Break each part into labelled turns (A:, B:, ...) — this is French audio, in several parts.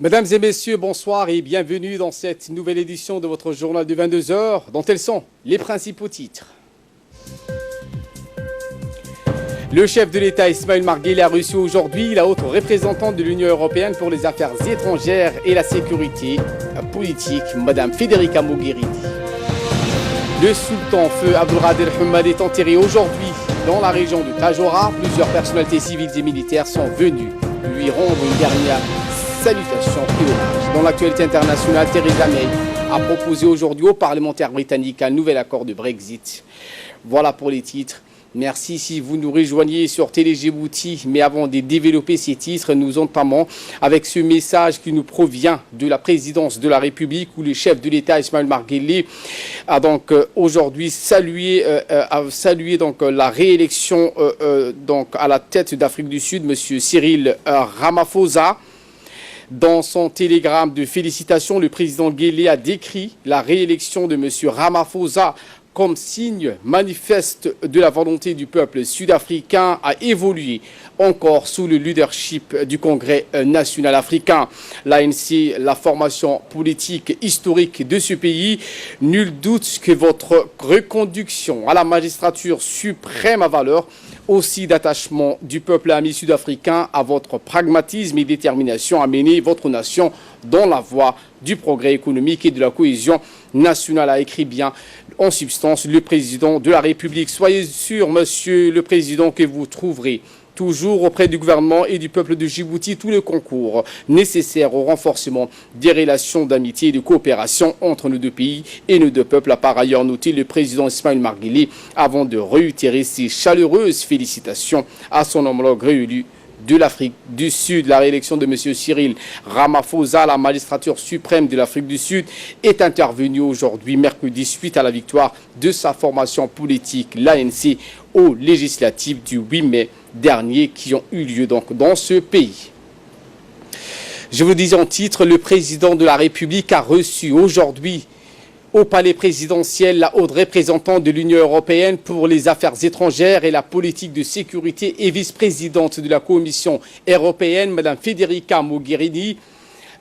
A: Mesdames et messieurs, bonsoir et bienvenue dans cette nouvelle édition de votre journal de 22 heures, dont tels sont les principaux titres. Le chef de l'État Ismaël Marguerite a reçu aujourd'hui la haute représentante de l'Union européenne pour les affaires étrangères et la sécurité politique, Madame Federica Mogherini. Le sultan feu Abdelkader Hamad est enterré aujourd'hui dans la région de Tajora. Plusieurs personnalités civiles et militaires sont venues lui rendre une dernière salutation et hommage. Dans l'actualité internationale, Theresa May a proposé aujourd'hui aux parlementaires britanniques un nouvel accord de Brexit. Voilà pour les titres. Merci si vous nous rejoignez sur Télé Djibouti. Mais avant de développer ces titres, nous entamons avec ce message qui nous provient de la présidence de la République où le chef de l'État Ismaël Marguerite a donc aujourd'hui salué la réélection à la tête d'Afrique du Sud, M. Cyril Ramaphosa. Dans son télégramme de félicitations, le président Guelleh a décrit la réélection de M. Ramaphosa comme signe manifeste de la volonté du peuple sud-africain à évoluer encore sous le leadership du Congrès national africain. L'ANC, la formation politique historique de ce pays, nul doute que votre reconduction à la magistrature suprême à valeur aussi d'attachement du peuple ami sud-africain à votre pragmatisme et détermination à mener votre nation dans la voie du progrès économique et de la cohésion nationale, a écrit bien en substance le président de la République. Soyez sûr, monsieur le président, que vous trouverez toujours auprès du gouvernement et du peuple de Djibouti tous les concours nécessaires au renforcement des relations d'amitié et de coopération entre nos deux pays et nos deux peuples, a par ailleurs noté le président Ismaël Marguerite avant de réitérer ses chaleureuses félicitations à son homologue réélu de l'Afrique du Sud. La réélection de M. Cyril Ramaphosa à la magistrature suprême de l'Afrique du Sud est intervenue aujourd'hui, mercredi, suite à la victoire de sa formation politique, l'ANC, aux législatives du 8 mai dernier qui ont eu lieu donc dans ce pays. Je vous disais en titre, le président de la République a reçu aujourd'hui au palais présidentiel la haute représentante de l'Union européenne pour les affaires étrangères et la politique de sécurité et vice-présidente de la Commission européenne, Mme Federica Mogherini.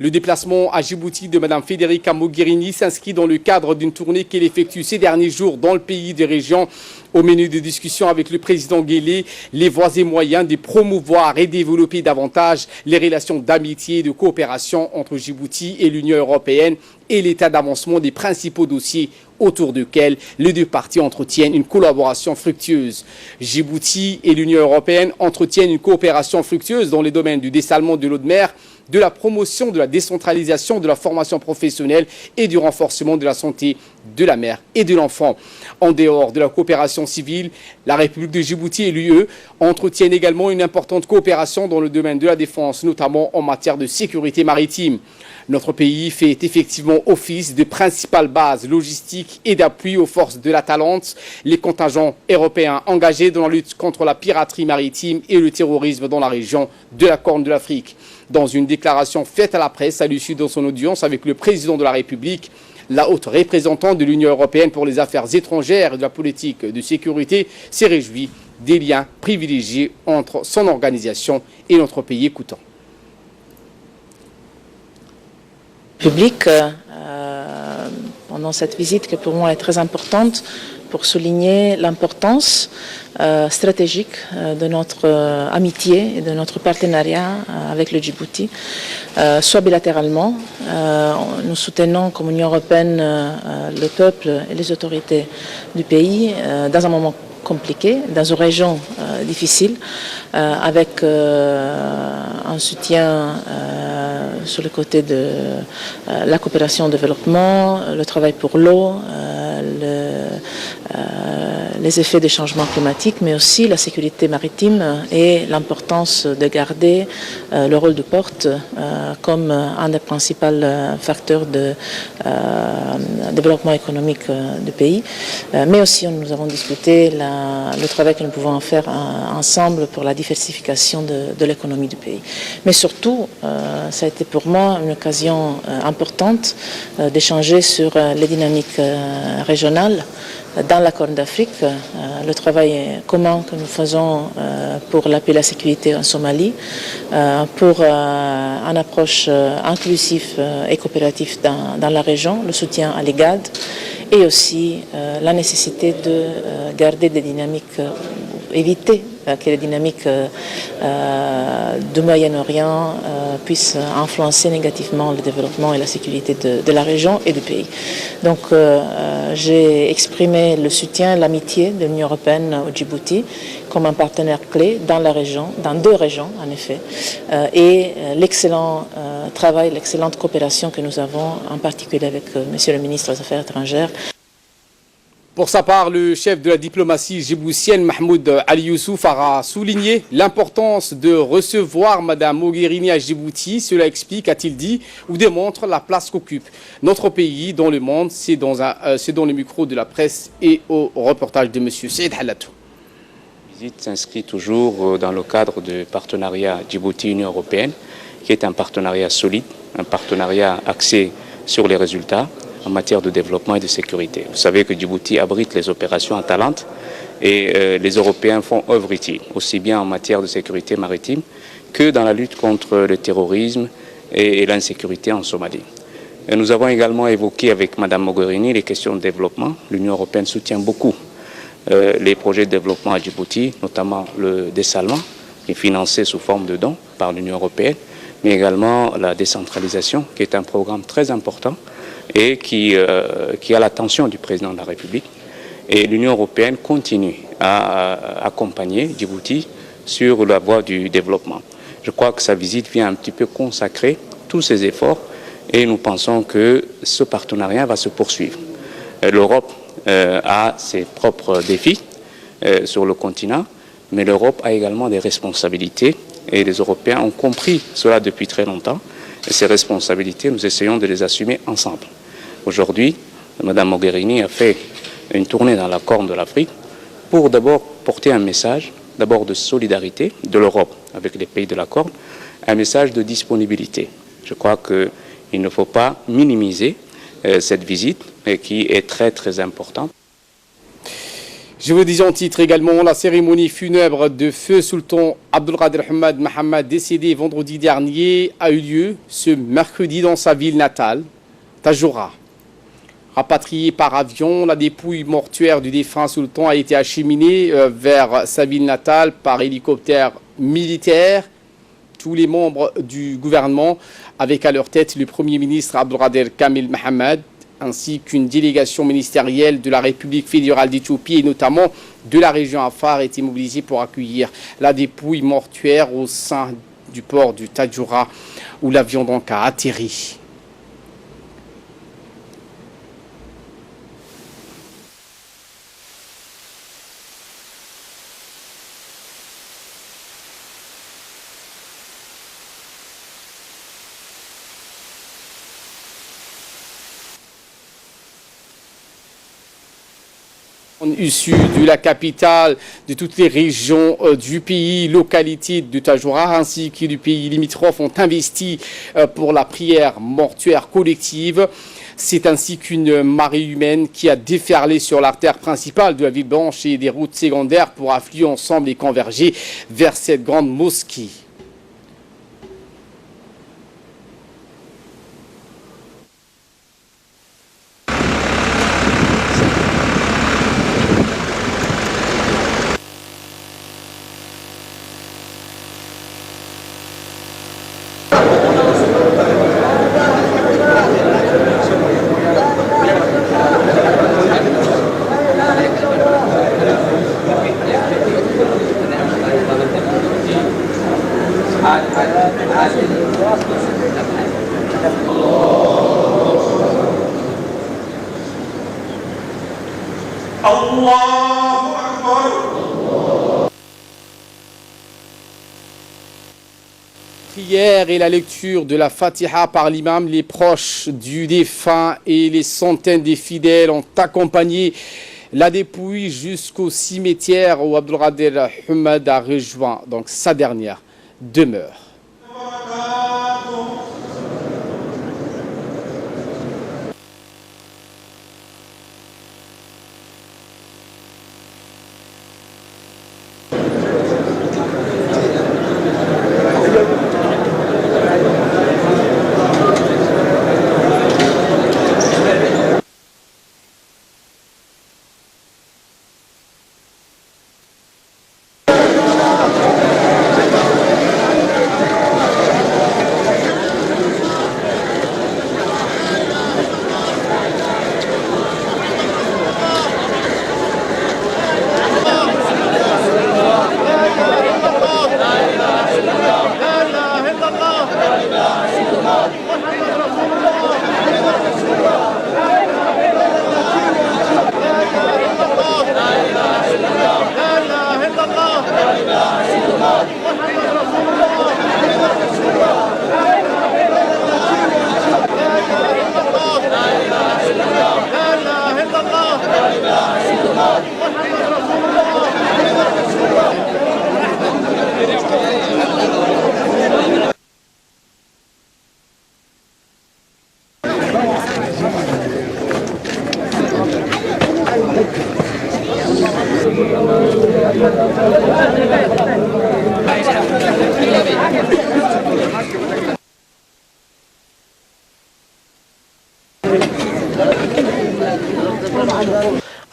A: Le déplacement à Djibouti de Mme Federica Mogherini s'inscrit dans le cadre d'une tournée qu'elle effectue ces derniers jours dans le pays des régions. Au menu de discussion avec le président Guelleh, les voies et moyens de promouvoir et développer davantage les relations d'amitié et de coopération entre Djibouti et l'Union européenne et l'état d'avancement des principaux dossiers autour desquels les deux parties entretiennent une collaboration fructueuse. Djibouti et l'Union européenne entretiennent une coopération fructueuse dans les domaines du dessalement de l'eau de mer, de la promotion de la décentralisation de la formation professionnelle et du renforcement de la santé de la mère et de l'enfant. En dehors de la coopération civile, la République de Djibouti et l'UE entretiennent également une importante coopération dans le domaine de la défense, notamment en matière de sécurité maritime. Notre pays fait effectivement office de principale base logistique et d'appui aux forces de l'Atalante, les contingents européens engagés dans la lutte contre la piraterie maritime et le terrorisme dans la région de la Corne de l'Afrique. Dans une déclaration faite à la presse à l'issue de son audience avec le président de la République, la haute représentante de l'Union européenne pour les affaires étrangères et de la politique de sécurité s'est réjouie des liens privilégiés entre son organisation et notre pays. Écoutons.
B: Public pendant cette visite qui pour moi est très importante pour souligner l'importance stratégique de notre amitié et de notre partenariat avec le Djibouti, soit bilatéralement. Nous soutenons comme Union européenne le peuple et les autorités du pays dans un moment compliqué, dans une région difficile, avec un soutien sur le côté de la coopération au développement, le travail pour l'eau, les effets des changements climatiques, mais aussi la sécurité maritime et l'importance de garder le rôle de porte comme un des principaux facteurs de développement économique du pays. Mais aussi, nous avons discuté le travail que nous pouvons faire ensemble pour la diversification de l'économie du pays. Mais surtout, ça a été pour moi une occasion importante d'échanger sur les dynamiques régionales dans la Corne d'Afrique, le travail commun que nous faisons pour la paix et la sécurité en Somalie, pour une approche inclusive et coopérative dans la région, le soutien à l'IGAD et aussi la nécessité de garder des dynamiques, éviter que les dynamiques du Moyen-Orient puissent influencer négativement le développement et la sécurité de la région et du pays. Donc j'ai exprimé le soutien et l'amitié de l'Union européenne au Djibouti comme un partenaire clé dans la région, dans deux régions en effet, et l'excellent travail, l'excellente coopération que nous avons en particulier avec Monsieur le ministre des Affaires étrangères.
A: Pour sa part, le chef de la diplomatie djiboutienne, Mahmoud Ali Youssouf, a souligné l'importance de recevoir Mme Mogherini à Djibouti. Cela explique, a-t-il dit, ou démontre la place qu'occupe notre pays dans le monde. C'est dans le micro de la presse et au reportage de M. Saïd Halatou.
C: La visite s'inscrit toujours dans le cadre du partenariat Djibouti-Union européenne, qui est un partenariat solide, un partenariat axé sur les résultats en matière de développement et de sécurité. Vous savez que Djibouti abrite les opérations Atalante et les Européens font œuvre utile, aussi bien en matière de sécurité maritime que dans la lutte contre le terrorisme et l'insécurité en Somalie. Et nous avons également évoqué avec Mme Mogherini les questions de développement. L'Union européenne soutient beaucoup les projets de développement à Djibouti, notamment le dessalement, qui est financé sous forme de dons par l'Union européenne, mais également la décentralisation, qui est un programme très important et qui a l'attention du président de la République. Et l'Union européenne continue à accompagner Djibouti sur la voie du développement. Je crois que sa visite vient un petit peu consacrer tous ces efforts et nous pensons que ce partenariat va se poursuivre. L'Europe a ses propres défis sur le continent, mais l'Europe a également des responsabilités et les Européens ont compris cela depuis très longtemps. Et ces responsabilités, nous essayons de les assumer ensemble. Aujourd'hui, Mme Mogherini a fait une tournée dans la Corne de l'Afrique pour d'abord porter un message, d'abord de solidarité de l'Europe avec les pays de la Corne, un message de disponibilité. Je crois qu'il ne faut pas minimiser cette visite qui est très très importante.
A: Je vous dis en titre également, la cérémonie funèbre de feu Sultan Abdulqadir Hamad Mahamad, décédé vendredi dernier, a eu lieu ce mercredi dans sa ville natale, Tajoura. Rapatrié par avion, la dépouille mortuaire du défunt sultan a été acheminée vers sa ville natale par hélicoptère militaire. Tous les membres du gouvernement, avec à leur tête le Premier ministre Abdulqadir Kamil Mahamad, ainsi qu'une délégation ministérielle de la République fédérale d'Éthiopie et notamment de la région Afar, étaient mobilisés pour accueillir la dépouille mortuaire au sein du port du Tajoura où l'avion donc a atterri. Issus de la capitale, de toutes les régions du pays, localités de Tajoura ainsi que du pays limitrophe ont investi pour la prière mortuaire collective. C'est ainsi qu'une marée humaine qui a déferlé sur l'artère principale de la ville blanche et des routes secondaires pour affluer ensemble et converger vers cette grande mosquée. Prière et la lecture de la Fatiha par l'imam, les proches du défunt et les centaines de fidèles ont accompagné la dépouille jusqu'au cimetière où Abdulqadir Hamad a rejoint donc sa dernière demeure.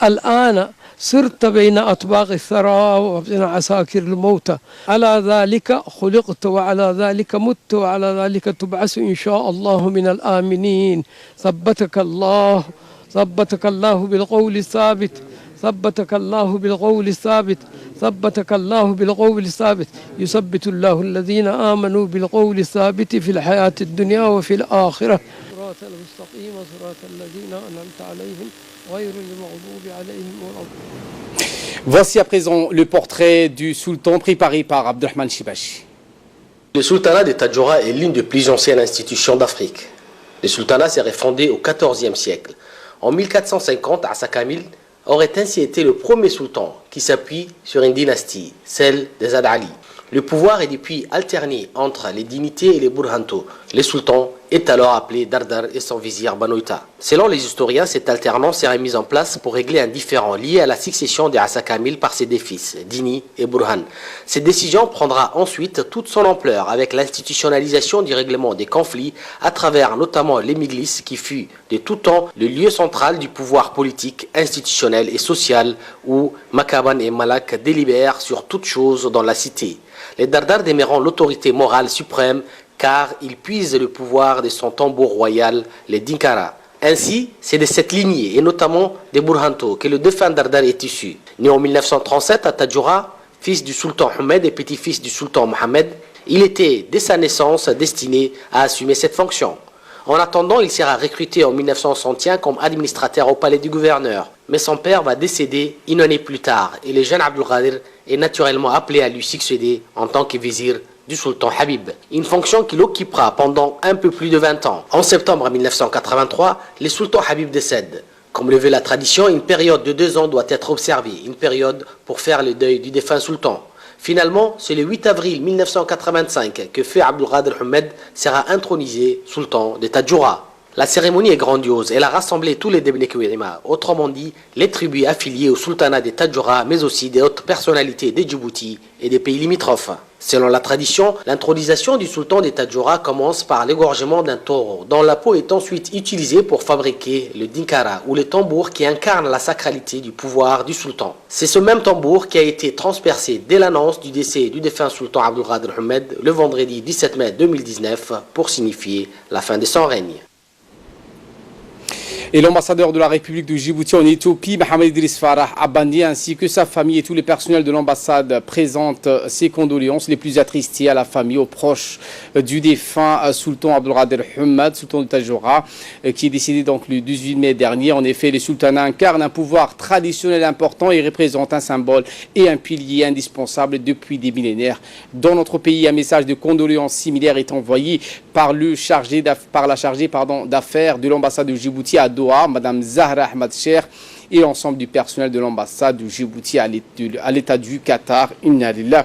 D: الآن صرت بين أطباق الثرى وبين عساكر الموتى على ذلك خلقت وعلى ذلك مت وعلى ذلك تبعث إن شاء الله من الآمنين ثبتك الله بالقول الثابت ثبتك الله بالقول الثابت ثبتك الله بالقول الثابت يثبت الله الذين آمنوا بالقول الثابت في الحياة الدنيا وفي الآخرة صراط المستقيم صراط الذين أنعمت عليهم غير المغضوب عليهم ولا.
A: Voici à présent le portrait du sultan préparé par Abdelrahman Chibachi.
E: Le sultanat de Tadjoura est l'une des plus anciennes institutions d'Afrique. Le sultanat s'est refondé au XIVe siècle. En 1450, Assa Kamil aurait ainsi été le premier sultan qui s'appuie sur une dynastie, celle des Ad Ali. Le pouvoir est depuis alterné entre les dignités et les burhanto. Le sultan est alors appelé Dardar et son vizir Banoïta. Selon les historiens, cette alternance serait mise en place pour régler un différend lié à la succession des Assa Kamil par ses deux fils, Dini et Burhan. Cette décision prendra ensuite toute son ampleur avec l'institutionnalisation du règlement des conflits à travers notamment les Miglis qui fut de tout temps le lieu central du pouvoir politique, institutionnel et social où Makaban et Malak délibèrent sur toute chose dans la cité. Les Dardar demeurant l'autorité morale suprême car ils puisent le pouvoir de son tambour royal, les Dinkara. Ainsi, c'est de cette lignée, et notamment des Burhanto, que le défunt Dardar est issu. Né en 1937 à Tadjoura, fils du sultan Ahmed et petit-fils du sultan Mohamed, il était dès sa naissance destiné à assumer cette fonction. En attendant, il sera recruté en 1961 comme administrateur au palais du gouverneur. Mais son père va décéder une année plus tard et le jeune Abdul Qadir est naturellement appelé à lui succéder en tant que vizir du sultan Habib, une fonction qu'il occupera pendant un peu plus de 20 ans. En septembre 1983, le sultan Habib décède. Comme le veut la tradition, une période de 2 ans doit être observée, une période pour faire le deuil du défunt sultan. Finalement, c'est le 8 avril 1985 que Feu Abdul Qadir Ahmed sera intronisé sultan de Tadjoura. La cérémonie est grandiose, elle a rassemblé tous les Debne Kouirima, autrement dit les tribus affiliées au sultanat de Tadjoura, mais aussi des autres personnalités de Djibouti et des pays limitrophes. Selon la tradition, l'intronisation du sultan de Tadjoura commence par l'égorgement d'un taureau, dont la peau est ensuite utilisée pour fabriquer le dinkara, ou le tambour qui incarne la sacralité du pouvoir du sultan. C'est ce même tambour qui a été transpercé dès l'annonce du décès du défunt sultan Abdul Qadir Ahmed le vendredi 17 mai 2019 pour signifier la fin de son règne.
A: Et l'ambassadeur de la République de Djibouti en Éthiopie, Mohamed Idriss Farah Abandi, ainsi que sa famille et tous les personnels de l'ambassade présentent ses condoléances les plus attristées à la famille, aux proches du défunt sultan Abdul Qadir Ahmed, sultan de Tadjoura, qui est décédé donc le 18 mai dernier. En effet, le sultanat incarne un pouvoir traditionnel important et représente un symbole et un pilier indispensable depuis des millénaires. Dans notre pays, un message de condoléances similaire est envoyé par la chargée d'affaires de l'ambassade de Djibouti à Doha, Madame Zahra Ahmad Cher, et l'ensemble du personnel de l'ambassade de Djibouti à l'état du Qatar. Inna lillahi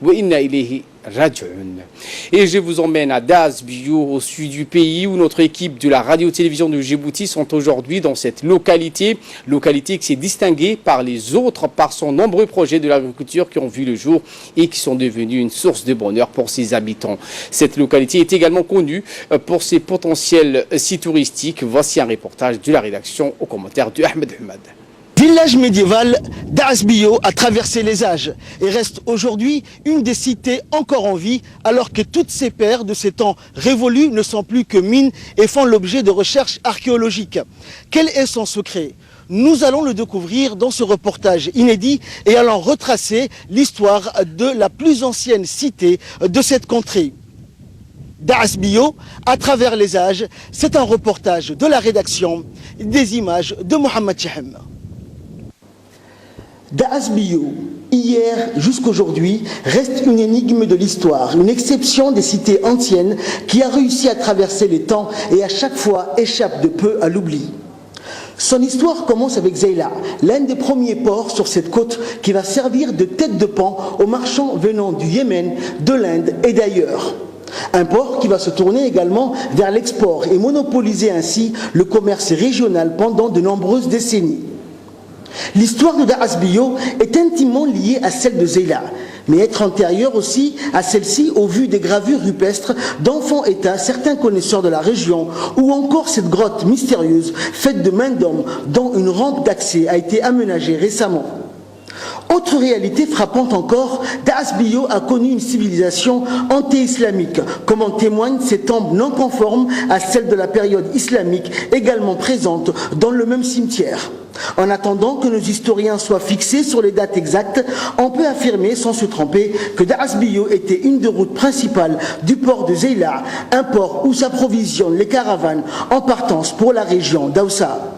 A: wa inna ilayhi raji'un. Et je vous emmène à Das Bio, au sud du pays, où notre équipe de la radio-télévision de Djibouti sont aujourd'hui dans cette localité qui s'est distinguée par les autres par son nombreux projets de l'agriculture qui ont vu le jour et qui sont devenus une source de bonheur pour ses habitants. Cette localité est également connue pour ses potentiels sites touristiques. Voici un reportage de la rédaction au commentaire de Ahmed Ahmad.
F: Village médiéval Das Bio a traversé les âges et reste aujourd'hui une des cités encore en vie alors que toutes ces terres de ces temps révolus ne sont plus que mines et font l'objet de recherches archéologiques. Quel est son secret ? Nous allons le découvrir dans ce reportage inédit et allons retracer l'histoire de la plus ancienne cité de cette contrée. Das Bio, à travers les âges, c'est un reportage de la rédaction, des images de Mohamed Chehem. Das Bio, hier jusqu'aujourd'hui, reste une énigme de l'histoire, une exception des cités anciennes qui a réussi à traverser les temps et à chaque fois échappe de peu à l'oubli. Son histoire commence avec Zeila, l'un des premiers ports sur cette côte qui va servir de tête de pont aux marchands venant du Yémen, de l'Inde et d'ailleurs. Un port qui va se tourner également vers l'export et monopoliser ainsi le commerce régional pendant de nombreuses décennies. L'histoire de Das Bio est intimement liée à celle de Zeila. mais être antérieure aussi à celle-ci au vu des gravures rupestres d'enfants états, certains connaisseurs de la région, ou encore cette grotte mystérieuse faite de main d'homme dont une rampe d'accès a été aménagée récemment. Autre réalité frappante encore, Daasbiyo a connu une civilisation anti-islamique, comme en témoignent ces tombes non conformes à celles de la période islamique, également présentes dans le même cimetière. En attendant que nos historiens soient fixés sur les dates exactes, on peut affirmer sans se tromper que Daasbiyo était une des routes principales du port de Zeila, un port où s'approvisionnent les caravanes en partance pour la région d'Aoussa.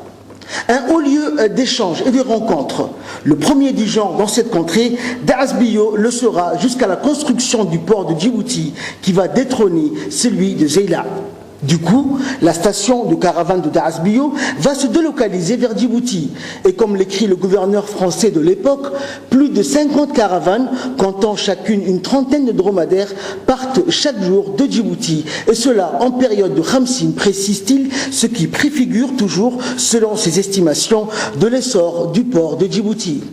F: Un haut lieu d'échange et de rencontre, le premier du genre dans cette contrée, Daasbiyo le sera jusqu'à la construction du port de Djibouti qui va détrôner celui de Zeila. Du coup, la station de caravane de Daasbiyo va se délocaliser vers Djibouti. Et comme l'écrit le gouverneur français de l'époque, plus de 50 caravanes, comptant chacune une trentaine de dromadaires, partent chaque jour de Djibouti. Et cela en période de Khamsin, précise-t-il, ce qui préfigure toujours, selon ses estimations, de l'essor du port de Djibouti.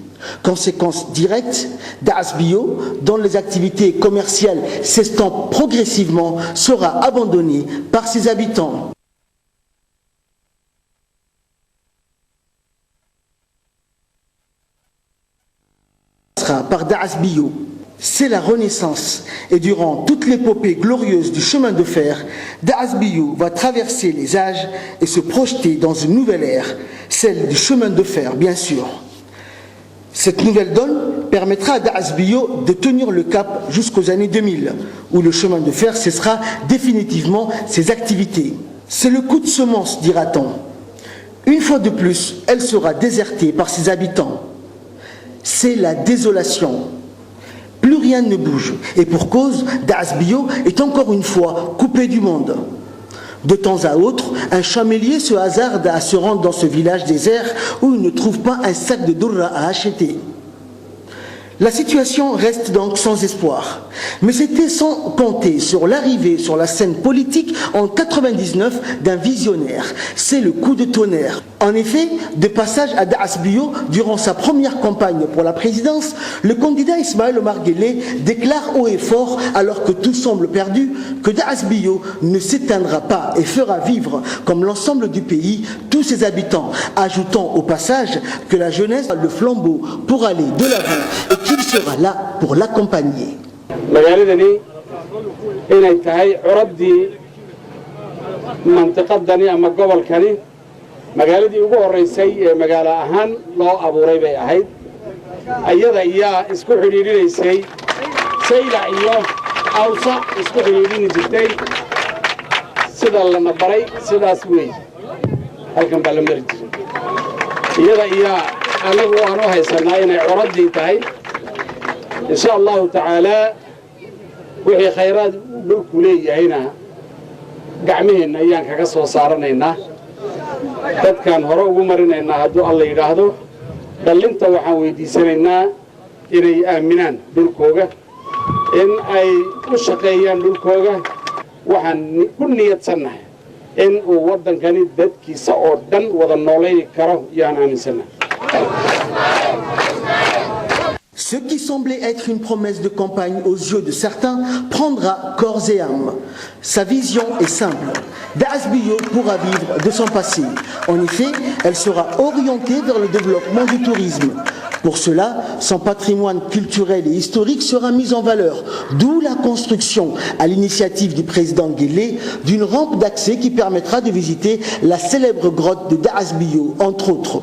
F: Conséquence directe, Daasbiyo, dont les activités commerciales s'estompent progressivement, sera abandonné par ses habitants. Par Daasbiyo, c'est la Renaissance et durant toute l'épopée glorieuse du chemin de fer, Daasbiyo va traverser les âges et se projeter dans une nouvelle ère, celle du chemin de fer bien sûr. Cette nouvelle donne permettra à Daasbiyo de tenir le cap jusqu'aux années 2000, où le chemin de fer cessera définitivement ses activités. C'est le coup de semence, dira-t-on. Une fois de plus, elle sera désertée par ses habitants. C'est la désolation. Plus rien ne bouge, et pour cause, Daasbiyo est encore une fois coupé du monde. De temps à autre, un chamelier se hasarde à se rendre dans ce village désert où il ne trouve pas un sac de dourra à acheter. La situation reste donc sans espoir. Mais c'était sans compter sur l'arrivée sur la scène politique en 1999 d'un visionnaire. C'est le coup de tonnerre. En effet, de passage à Daasbiyo durant sa première campagne pour la présidence, le candidat Ismaël Omar Guelleh déclare haut et fort, alors que tout semble perdu, que Daasbiyo ne s'éteindra pas et fera vivre, comme l'ensemble du pays, tous ses habitants, ajoutant au passage que la jeunesse a le flambeau pour aller de l'avant et qu'il sera là pour l'accompagner.
G: magaaladani inay tahay curadii mantiqadani ama gobolkani magaaladii ugu horeysay ee magaalo ahaan loo abuuray bay ahayd ayada ayaa isku xidhiidhinaysay sayla iyo awsa isku xidhiidhini jirtay sida lana baray sidaas wey halkan baa la mari jiray iyada ayaa anagu waanu haysanaa inay curadii tahay insha allahu tacaala wixii khayraad dhulku leeyahayna gacmaheenna ayaan kaga soo saaranaynaa dadkaan hore ugu marinaynaa hadduu alla yidhaahdo dhallinta waxaan weydiisanaynaa inay aaminaan dhulkooga in ay u shaqeeyaan dhulkooga waxaan ku niyadsannahay in uu waddankani dadkiisa oo dhan wada noolayni karo yaan aaminsannahay.
F: Ce qui semblait être une promesse de campagne aux yeux de certains prendra corps et âme. Sa vision est simple. Daasbiyo pourra vivre de son passé. En effet, elle sera orientée vers le développement du tourisme. Pour cela, son patrimoine culturel et historique sera mis en valeur, d'où la construction, à l'initiative du président Guelleh, d'une rampe d'accès qui permettra de visiter la célèbre grotte de Daasbiyo, entre autres.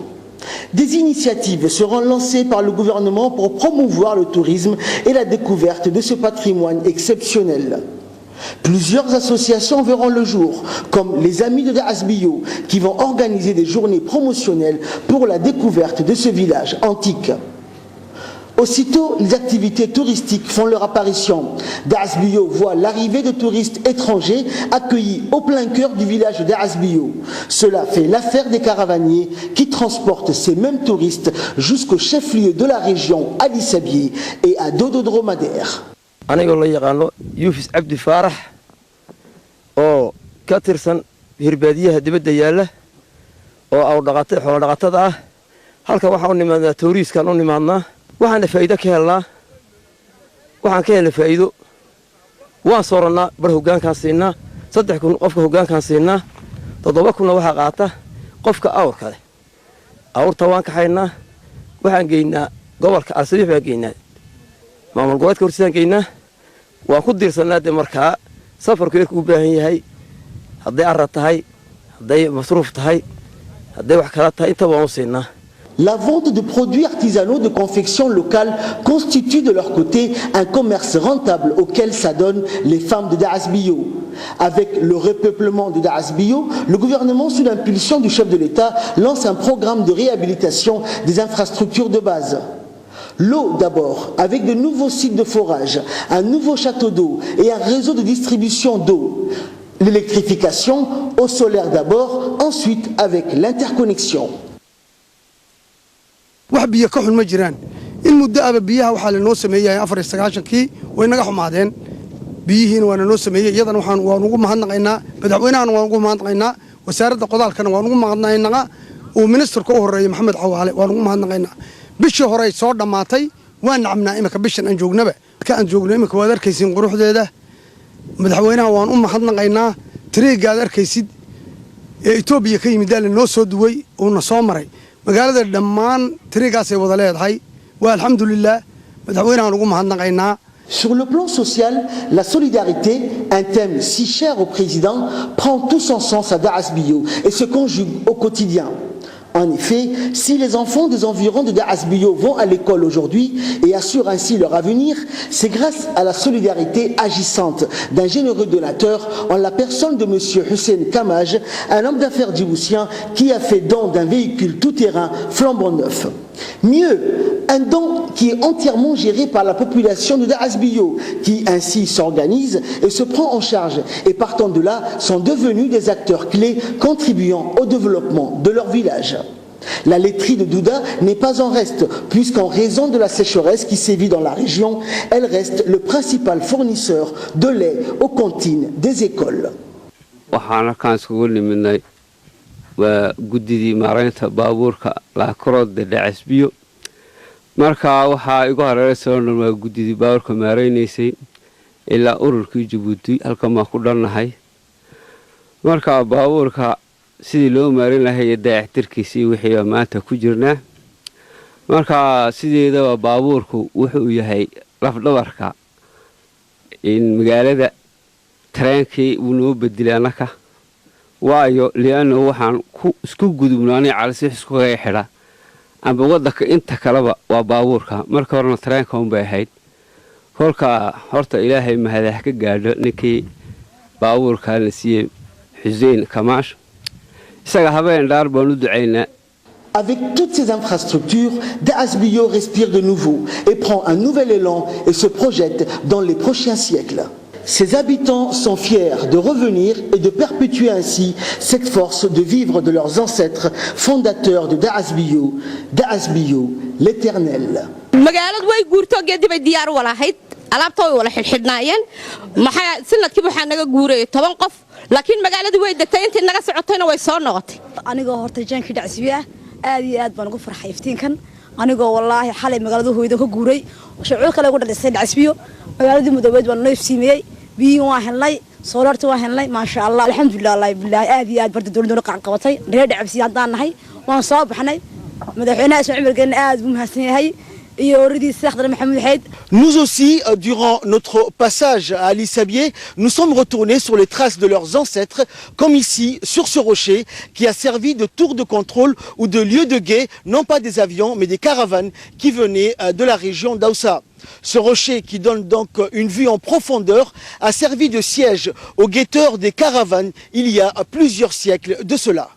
F: Des initiatives seront lancées par le gouvernement pour promouvoir le tourisme et la découverte de ce patrimoine exceptionnel. Plusieurs associations verront le jour, comme les Amis de Daasbiyo, qui vont organiser des journées promotionnelles pour la découverte de ce village antique. Aussitôt, les activités touristiques font leur apparition. Daasbiyo voit l'arrivée de touristes étrangers accueillis au plein cœur du village de Daasbiyo. Cela fait l'affaire des caravaniers qui transportent ces mêmes touristes jusqu'au chef-lieu de la région, Ali Sabié, et à Dodo Dromadaire.
H: anigoo la yaqaano yuufis cabdi faarax oo ka tirsan hirbaadiyaha dibadda yaalla oo xoolo dhaqatada ah halka waxaan u nimaadnaa tooriiskaan u nimaadnaa waxaana faa'iido ka helnaa waxaan ka helay faa'iido waan soorannaa bar hoggaankaan siinaa 3,000 qofka hoggaankaan siinaa 7,000 waxaa qaata qofka awrka leh awrta waan kaxaynaa waxaan geynaa gobolka Arsabiix baan geynaa maamul gobolka hortiisaan geynaa waan ku diirsanaa de markaa safarku u baahan yahay hadday arad tahay hadday masruuf tahay hadday wax kala tahay inta waan u siinaa.
F: La vente de produits artisanaux de confection locale constitue de leur côté un commerce rentable auquel s'adonnent les femmes de Daras Bio. Avec le repeuplement de Daras Bio, le gouvernement, sous l'impulsion du chef de l'État, lance un programme de réhabilitation des infrastructures de base. L'eau d'abord, avec de nouveaux sites de forage, un nouveau château d'eau et un réseau de distribution d'eau. L'électrification, au solaire d'abord, ensuite avec l'interconnexion.
I: wax biyo ka xun ma jiraan in muddo aba biyaha waxa la noo sameeyay 94kii way naga xumaadeen biyihiina waa noo sameeyay iyadana waan ugu mahadnaqaynaa madaxweynahan waan ugu mahadnaqaynaa wasaaradda qodaalkana waan ugu mahadnaqaynaa oo ministerka u horeeyay Maxamed Cawaale waan ugu mahadnaqaynaa bishii hore soo dhamaatay waan nacabnaa imika bishan aan joognaba ka aan joogno imika waad arkaysiin quruxdeeda madaxweynaha waan u mahadnaqaynaa tiriigaad arkaysid ee Itoobiya ka yimid dal noo soo duway oo na soo maray magaalada dhammaan tiriigaas ay wada leedahay waa alxamdulillah madaxweynaha ugu mahadnaqaynaa.
F: Sur le plan social, la solidarité, un thème si cher au président, prend tout son sens à Daras Bio et se conjugue au quotidien. En effet, si les enfants des environs de Daras Bio vont à l'école aujourd'hui et assurent ainsi leur avenir, c'est grâce à la solidarité agissante d'un généreux donateur en la personne de M. Hussein Kamaj, un homme d'affaires djiboutien qui a fait don d'un véhicule tout-terrain flambant neuf. Mieux, un don qui est entièrement géré par la population de Daras Bio, qui ainsi s'organise et se prend en charge, et partant de là, sont devenus des acteurs clés contribuant au développement de leur village. La laiterie de Douda n'est pas en reste, puisqu'en raison de la sécheresse qui sévit dans la région, elle reste le principal fournisseur de lait aux cantines des écoles.
J: وجددي مارينتا بابوركا لا كرود داعس بيو marka waxa igu hareeraysan waa gudidi baaburka maareynayay ilaa ururkii Djibouti halka ma ku dhannahay marka baaburka sidii loo maareyn lahayd dayactirkiisii wixii maanta ku jirnaa marka sideedaba baaburku wuxuu yahay laf dhabarka in magaalada tareenkii uu noo bedelaanaka waayo liano waxaan ku isku gudubnaanay calisix isku xidha amba waddanka inta kaleba waa baabuurka marka horena tareenka un bay ahayd kolka horta ilaahay mahadax ka gaadho ninkii baabuurka la siiyay Hussein Kamash isaga habeen dhaar baan u ducaynaa.
F: Avec toutes ces infrastructures, Daras Bio respire de nouveau et prend un nouvel élan et se projette dans les prochains siècles. Ses habitants sont fiers de revenir et de perpétuer ainsi cette force de vivre de leurs ancêtres fondateurs de Daras Bio, l'éternel.
K: magaaladu way guurto geedibay diyaar walahayd alaabtooda wala xilxidnaayeen maxaa sanadkii waxa naga guuray 10 qof laakiin magaaladu way degtay intii naga socotayna way soo noqotay
L: anigoo horta jaankii dhacsiya aad iyo aad baan ugu farxay iftiinkan anigoo wallahi xalay magaaladu hooyada ka guuray shucuur kale ugu dhalisay dhacsiyo magaaladii mudaweed baan noo ifsiimiyay biyo waan helnay solarta waan helnay ma sha Allah alxamdulillah allah billahi aad iyo aad barta dawladda qacan qabatay reer dhacsiya hadaan nahay waan soo baxnay madaxweynaha Ismaaciil Margeena aad buu mahadsan yahay.
F: Nous aussi, durant notre passage à Ali Sabié, nous sommes retournés sur les traces de leurs ancêtres, comme ici, sur ce rocher, qui a servi de tour de contrôle ou de lieu de guet, non pas des avions, mais des caravanes qui venaient de la région d'Aoussa. Ce rocher, qui donne donc une vue en profondeur, a servi de siège aux guetteurs des caravanes il y a plusieurs siècles de cela.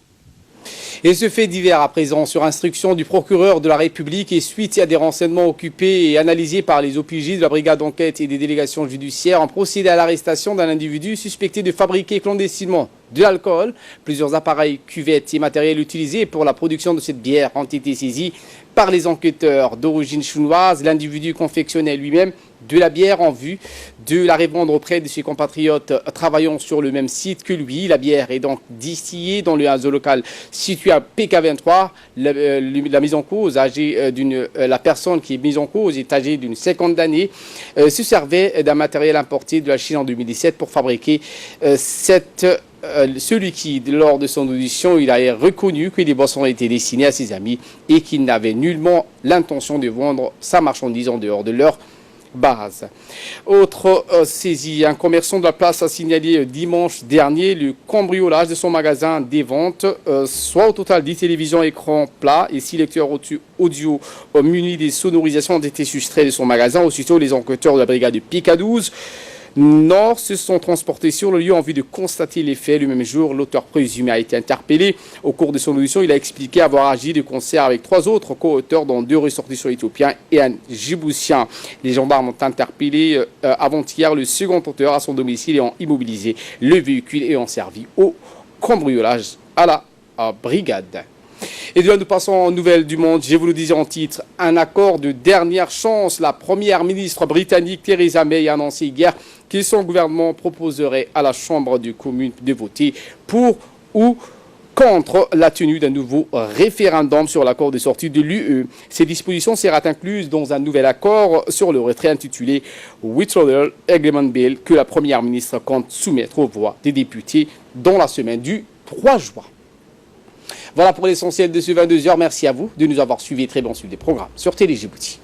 A: Et ce fait divers à présent sur instruction du procureur de la République et suite à des renseignements occupés et analysés par les OPJ de la brigade d'enquête et des délégations judiciaires ont procédé à l'arrestation d'un individu suspecté de fabriquer clandestinement de l'alcool. Plusieurs appareils, cuvettes et matériels utilisés pour la production de cette bière ont été saisis par les enquêteurs d'origine chinoise. L'individu confectionnait lui-même de la bière en vue de la revendre auprès de ses compatriotes travaillant sur le même site que lui. La bière est donc distillée dans le réseau local situé à PK23. La mise en cause, la personne qui est mise en cause est âgée d'une 50 d'années, se servait d'un matériel importé de la Chine en 2017 pour fabriquer ce liquide. Lors de son audition, il a reconnu que les boissons étaient destinées à ses amis et qu'il n'avait nullement l'intention de vendre sa marchandise en dehors de leur base. Autre saisie, un commerçant de la place a signalé dimanche dernier le cambriolage de son magasin des ventes, soit au total 10 télévisions écran plat et 6 lecteurs audio munis des sonorisations ont été soustraits de son magasin. Aussitôt, les enquêteurs de la brigade de PK12 Nord se sont transportés sur le lieu en vue de constater les faits. Le même jour, l'auteur présumé a été interpellé. Au cours de son audition, il a expliqué avoir agi de concert avec 3 autres co-auteurs, dont 2 ressortissants éthiopiens et un Djiboutien. Les gendarmes ont interpellé avant-hier le second auteur à son domicile et ont immobilisé le véhicule et ont servi au cambriolage à la brigade. Et de là, nous passons aux nouvelles du monde. Je vous le disais en titre, un accord de dernière chance. La première ministre britannique Theresa May a annoncé hier que son gouvernement proposerait à la Chambre des communes de voter pour ou contre la tenue d'un nouveau référendum sur l'accord de sortie de l'UE. Ces dispositions seront incluses dans un nouvel accord sur le retrait intitulé Withdrawal Agreement Bill que la première ministre compte soumettre aux voix des députés dans la semaine du 3 juin. Voilà pour l'essentiel de ce 22h. Merci à vous de nous avoir suivis. Très bon suivi des programmes sur Télé Djibouti.